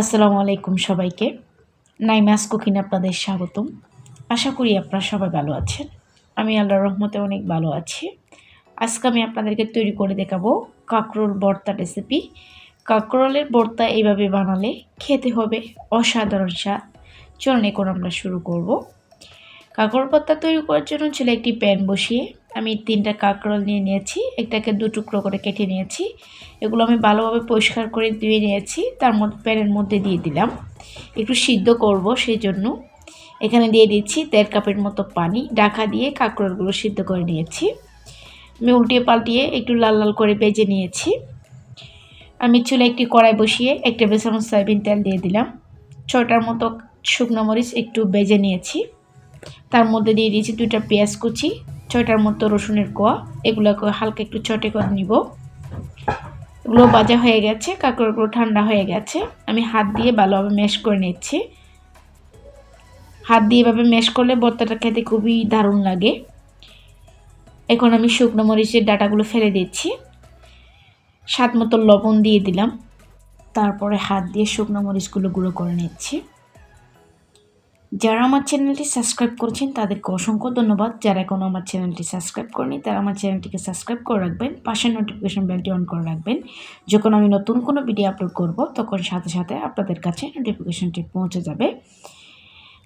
আসসালামু আলাইকুম সবাইকে। নাইমাস কুকিং আপনাদের স্বাগতম। আশা করি আপনারা সবাই ভালো আছেন। আমি আল্লাহর রহমতে অনেক ভালো আছি। আজকে আমি আপনাদেরকে তৈরি করে দেখাবো কাঁকরোল ভর্তা রেসিপি। কাঁকরোলের ভর্তা এইভাবে বানালে খেতে হবে অসাধারণ স্বাদ। চলুন এখন আমরা শুরু করব। কাঁকরোল ভর্তা তৈরি করার জন্য ছিল একটি প্যান বসিয়ে আমি 3টা কাঁকরোল নিয়ে নিয়েছি, একটাকে 2 টুকরো করে কেটে নিয়েছি। এগুলো আমি ভালোভাবে পরিষ্কার করে ধুয়ে নিয়েছি। তার মধ্যে প্যানের মধ্যে দিয়ে দিলাম, একটু সিদ্ধ করব সেই জন্য এখানে দিয়ে দিচ্ছি 1.5 কাপের মতো পানি। ঢাকা দিয়ে কাঁকরোলগুলো সিদ্ধ করে নিয়েছি। আমি উল্টিয়ে পাল্টিয়ে একটু লাল লাল করে ভেজে নিয়েছি। আমি চুলায় একটি কড়াই বসিয়ে 1 টেবিল চামচ সয়াবিন তেল দিয়ে দিলাম। 6টার মতো শুকনো মরিচ একটু ভেজে নিয়েছি। তার মধ্যে দিয়ে দিয়েছি 2টা পেঁয়াজ কুচি, 6টার মতো রসুনের কোয়া। এগুলোকে হালকা একটু চটে করে নিব। এগুলো ভাজা হয়ে গেছে, কাঁকরোলগুলো ঠান্ডা হয়ে গেছে। আমি হাত দিয়ে ভালোভাবে ম্যাশ করে নিচ্ছি। হাত দিয়ে এভাবে ম্যাশ করলে ভর্তাটা খেতে খুবই দারুণ লাগে। এখন আমি শুকনো মরিচের ডাঁটাগুলো ফেলে দিচ্ছি। স্বাদ মতো লবণ দিয়ে দিলাম। তারপরে হাত দিয়ে শুকনো মরিচগুলো গুঁড়ো করে নিচ্ছি। যারা আমার চ্যানেলটি সাবস্ক্রাইব করেছেন তাদেরকে অসংখ্য ধন্যবাদ। যারা এখনও আমার চ্যানেলটি সাবস্ক্রাইব করেনি তারা আমার চ্যানেলটিকে সাবস্ক্রাইব করে রাখবেন, পাশের নোটিফিকেশন বেলটি অন করে রাখবেন। যখন আমি নতুন কোনো ভিডিও আপলোড করব তখন সাথে সাথে আপনাদের কাছে নোটিফিকেশনটি পৌঁছে যাবে।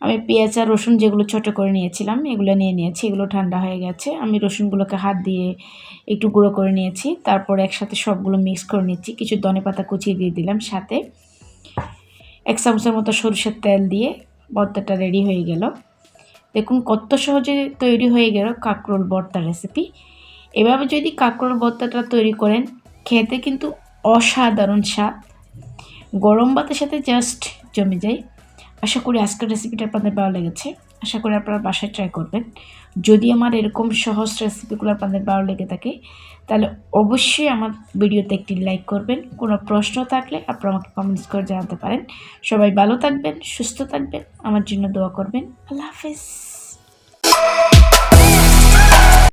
আমি পেঁয়াজ আর রসুন যেগুলো ছোটো করে নিয়েছিলাম এগুলো নিয়ে নিয়েছি। এগুলো ঠান্ডা হয়ে গেছে। আমি রসুনগুলোকে হাত দিয়ে একটু গুঁড়ো করে নিয়েছি। তারপর একসাথে সবগুলো মিক্স করে নিচ্ছি। কিছু ধনেপাতা কুচিয়ে দিয়ে দিলাম, সাথে 1 চামচের মতো সরষের তেল দিয়ে ভর্তাটা রেডি হয়ে গেল। দেখুন কত সহজে তৈরি হয়ে গেল কাঁকরোল ভর্তা রেসিপি। এভাবে যদি কাঁকরোল ভর্তাটা তৈরি করেন খেতে কিন্তু অসাধারণ স্বাদ, গরম ভাতের সাথে জাস্ট জমে যায়। আশা করি আজকের রেসিপিটা আপনাদের ভালো লেগেছে। আশা করি আপনারা বাসায় ট্রাই করবেন। যদি আমার এরকম সহজ রেসিপিগুলো আপনাদের ভালো লেগে থাকে তাহলে অবশ্যই আমার ভিডিওতে একটি লাইক করবেন। কোনো প্রশ্ন থাকলে আপনারা আমাকে কমেন্টস করে জানাতে পারেন। সবাই ভালো থাকবেন, সুস্থ থাকবেন, আমার জন্য দোয়া করবেন। আল্লাহ হাফেজ।